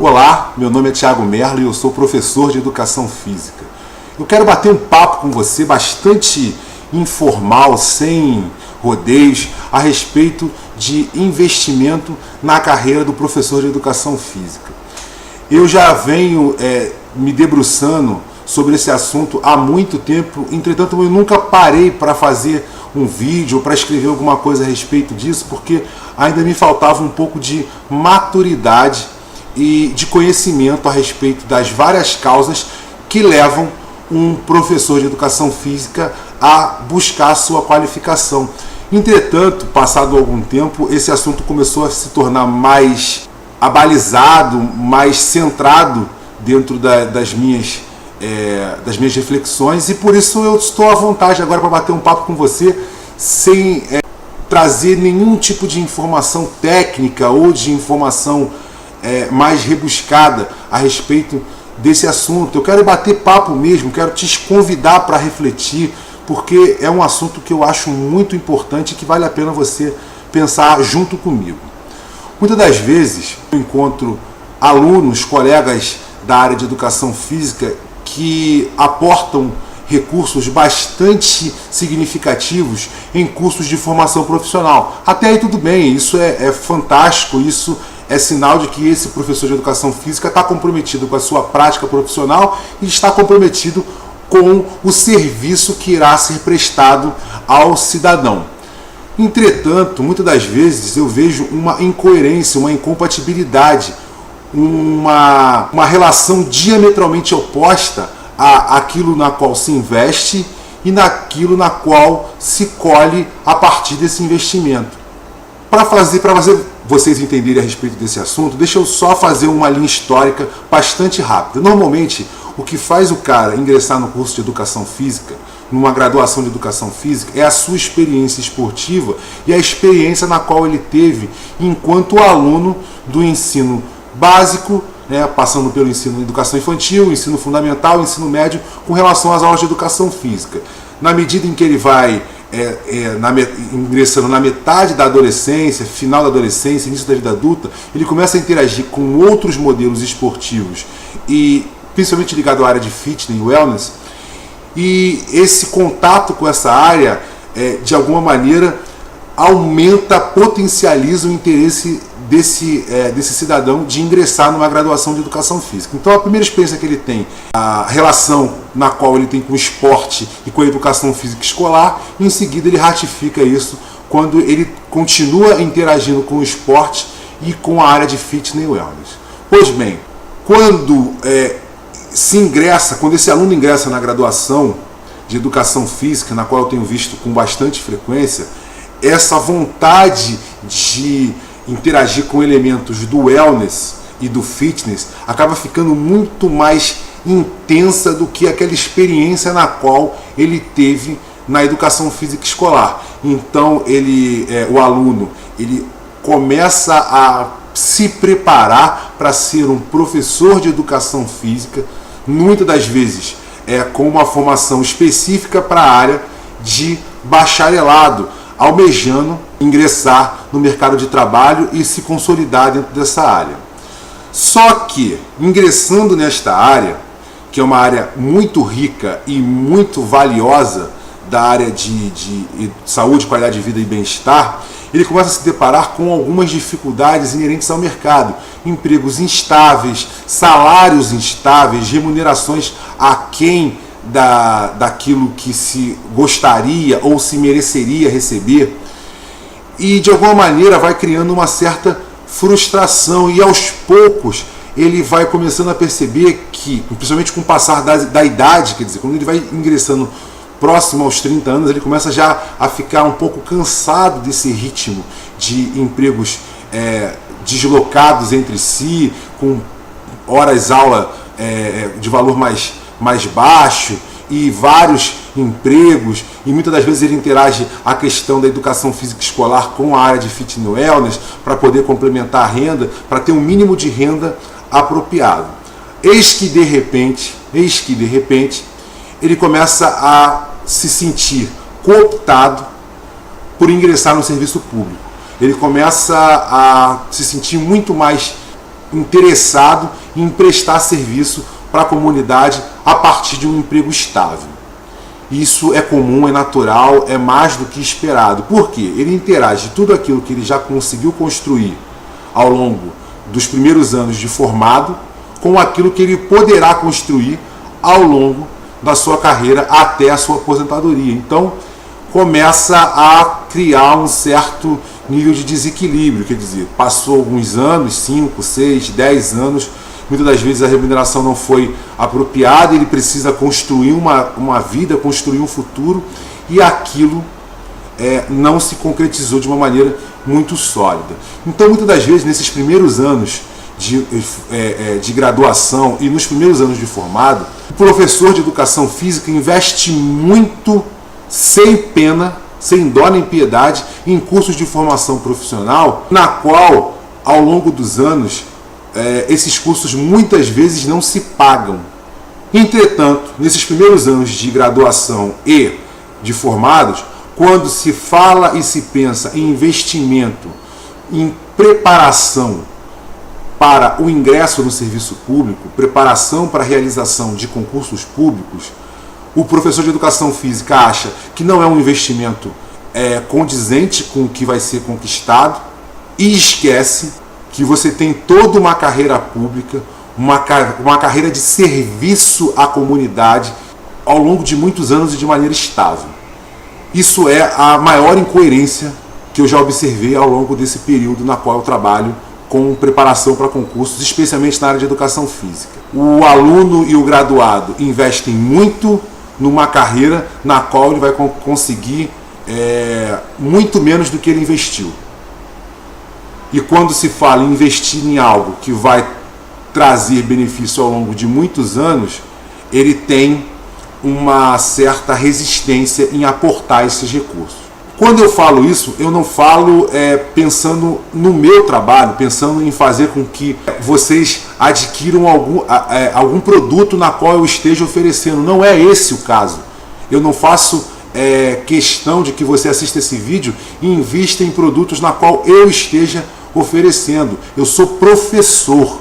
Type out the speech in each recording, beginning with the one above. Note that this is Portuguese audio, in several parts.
Olá, meu nome é Thiago Merlo e eu sou professor de Educação Física. Eu quero bater um papo com você bastante informal, sem rodeios, a respeito de investimento na carreira do professor de Educação Física. Eu já venho me debruçando sobre esse assunto há muito tempo, entretanto eu nunca parei para fazer um vídeo, para escrever alguma coisa a respeito disso, porque ainda me faltava um pouco de maturidade e de conhecimento a respeito das várias causas que levam um professor de educação física a buscar a sua qualificação. Entretanto, passado algum tempo, esse assunto começou a se tornar mais abalizado, mais centrado dentro das minhas reflexões, e por isso eu estou à vontade agora para bater um papo com você sem trazer nenhum tipo de informação técnica ou de informação mais rebuscada a respeito desse assunto. Eu quero bater papo mesmo, quero te convidar para refletir, porque é um assunto que eu acho muito importante e que vale a pena você pensar junto comigo. Muitas das vezes eu encontro alunos, colegas da área de educação física que aportam recursos bastante significativos em cursos de formação profissional. Até aí tudo bem, isso é fantástico, isso é sinal de que esse professor de educação física está comprometido com a sua prática profissional e está comprometido com o serviço que irá ser prestado ao cidadão. Entretanto, muitas das vezes eu vejo uma incoerência, uma incompatibilidade, uma relação diametralmente oposta àquilo na qual se investe e naquilo na qual se colhe a partir desse investimento. Para fazer vocês entenderem a respeito desse assunto, deixa eu só fazer uma linha histórica bastante rápida. Normalmente, o que faz o cara ingressar no curso de educação física, numa graduação de educação física, é a sua experiência esportiva e a experiência na qual ele teve enquanto aluno do ensino básico, passando pelo ensino de educação infantil, ensino fundamental, ensino médio, com relação às aulas de educação física. Na medida em que ele vai ingressando na metade da adolescência, final da adolescência, início da vida adulta, ele começa a interagir com outros modelos esportivos e principalmente ligado à área de fitness e wellness, e esse contato com essa área, de alguma maneira, aumenta, potencializa o interesse desse cidadão de ingressar numa graduação de educação física. Então a primeira experiência que ele tem, a relação na qual ele tem com o esporte e com a educação física escolar, em seguida ele ratifica isso quando ele continua interagindo com o esporte e com a área de fitness e wellness. Pois bem, quando esse aluno ingressa na graduação de educação física, na qual eu tenho visto com bastante frequência, essa vontade de interagir com elementos do wellness e do fitness acaba ficando muito mais intensa do que aquela experiência na qual ele teve na educação física escolar. Então o aluno ele começa a se preparar para ser um professor de educação física, muitas das vezes com uma formação específica para a área de bacharelado, almejando ingressar no mercado de trabalho e se consolidar dentro dessa área. Só que, ingressando nesta área, que é uma área muito rica e muito valiosa da área de saúde, qualidade de vida e bem-estar, ele começa a se deparar com algumas dificuldades inerentes ao mercado. Empregos instáveis, salários instáveis, remunerações aquém daquilo que se gostaria ou se mereceria receber, e de alguma maneira vai criando uma certa frustração, e aos poucos ele vai começando a perceber que, principalmente com o passar da idade, quer dizer, quando ele vai ingressando próximo aos 30 anos, ele começa já a ficar um pouco cansado desse ritmo de empregos deslocados entre si, com horas-aula de valor mais baixo e vários empregos, e muitas das vezes ele interage a questão da educação física escolar com a área de fitness e wellness para poder complementar a renda, para ter um mínimo de renda apropriado. Eis que de repente, ele começa a se sentir cooptado por ingressar no serviço público. Ele começa a se sentir muito mais interessado em prestar serviço para a comunidade a partir de um emprego estável. Isso é comum, é natural, é mais do que esperado. Por quê? Ele interage tudo aquilo que ele já conseguiu construir ao longo dos primeiros anos de formado com aquilo que ele poderá construir ao longo da sua carreira até a sua aposentadoria. Então, começa a criar um certo nível de desequilíbrio, quer dizer, passou alguns anos, 5, 6, 10 anos, muitas das vezes a remuneração não foi apropriada, ele precisa construir uma vida, construir um futuro, e aquilo não se concretizou de uma maneira muito sólida. Então, muitas das vezes, nesses primeiros anos de graduação e nos primeiros anos de formado, o professor de educação física investe muito, sem pena, sem dó nem piedade, em cursos de formação profissional, na qual, ao longo dos anos, esses cursos muitas vezes não se pagam. Entretanto, nesses primeiros anos de graduação e de formados, quando se fala e se pensa em investimento, em preparação para o ingresso no serviço público, preparação para a realização de concursos públicos, o professor de educação física acha que não é um investimento condizente com o que vai ser conquistado e esquece que você tem toda uma carreira pública, uma carreira de serviço à comunidade ao longo de muitos anos e de maneira estável. Isso é a maior incoerência que eu já observei ao longo desse período na qual eu trabalho com preparação para concursos, especialmente na área de educação física. O aluno e o graduado investem muito numa carreira na qual ele vai conseguir muito menos do que ele investiu. E quando se fala em investir em algo que vai trazer benefício ao longo de muitos anos, ele tem uma certa resistência em aportar esses recursos. Quando eu falo isso, eu não falo pensando no meu trabalho, pensando em fazer com que vocês adquiram algum produto na qual eu esteja oferecendo. Não é esse o caso. Eu não faço questão de que você assista esse vídeo e invista em produtos na qual eu esteja oferecendo. Eu sou professor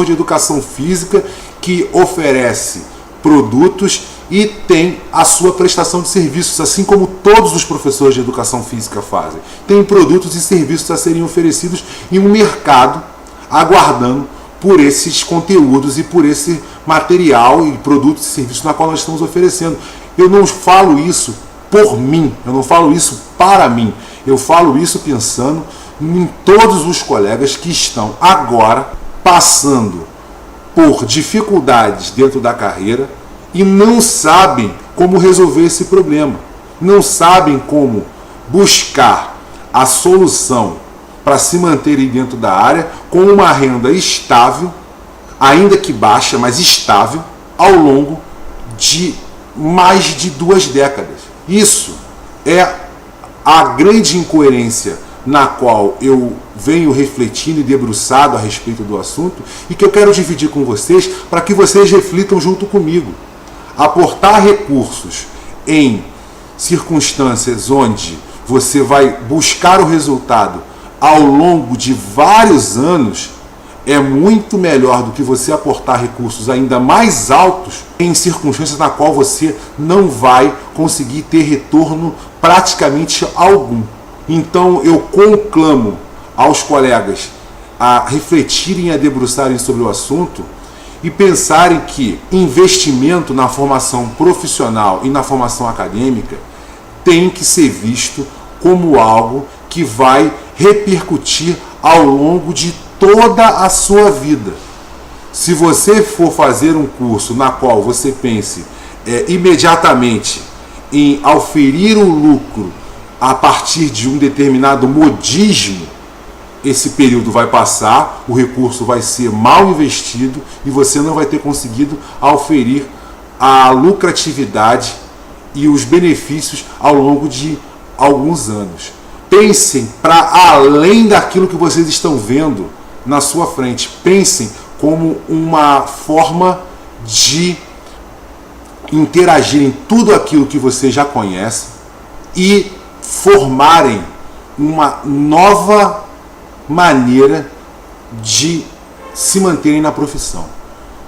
de educação física que oferece produtos e tem a sua prestação de serviços, assim como todos os professores de educação física fazem. Tem produtos e serviços a serem oferecidos em um mercado aguardando por esses conteúdos e por esse material e produtos e serviços na qual nós estamos oferecendo. Eu não falo isso por mim, eu não falo isso para mim, eu falo isso pensando em todos os colegas que estão agora passando por dificuldades dentro da carreira e não sabem como resolver esse problema, não sabem como buscar a solução para se manterem dentro da área com uma renda estável, ainda que baixa, mas estável, ao longo de mais de 2 décadas. Isso é a grande incoerência na qual eu venho refletindo e debruçado a respeito do assunto e que eu quero dividir com vocês para que vocês reflitam junto comigo. Aportar recursos em circunstâncias onde você vai buscar o resultado ao longo de vários anos é muito melhor do que você aportar recursos ainda mais altos em circunstâncias na qual você não vai conseguir ter retorno praticamente algum. Então eu conclamo aos colegas a refletirem e a debruçarem sobre o assunto e pensarem que investimento na formação profissional e na formação acadêmica tem que ser visto como algo que vai repercutir ao longo de toda a sua vida. Se você for fazer um curso na qual você pense imediatamente em auferir o lucro a partir de um determinado modismo, esse período vai passar, o recurso vai ser mal investido e você não vai ter conseguido auferir a lucratividade e os benefícios ao longo de alguns anos. Pensem para além daquilo que vocês estão vendo na sua frente. Pensem como uma forma de interagir em tudo aquilo que você já conhece e formarem uma nova maneira de se manterem na profissão,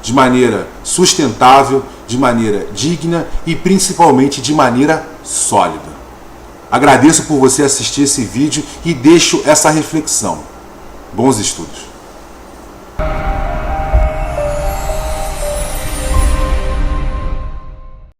de maneira sustentável, de maneira digna e principalmente de maneira sólida. Agradeço por você assistir esse vídeo e deixo essa reflexão. Bons estudos!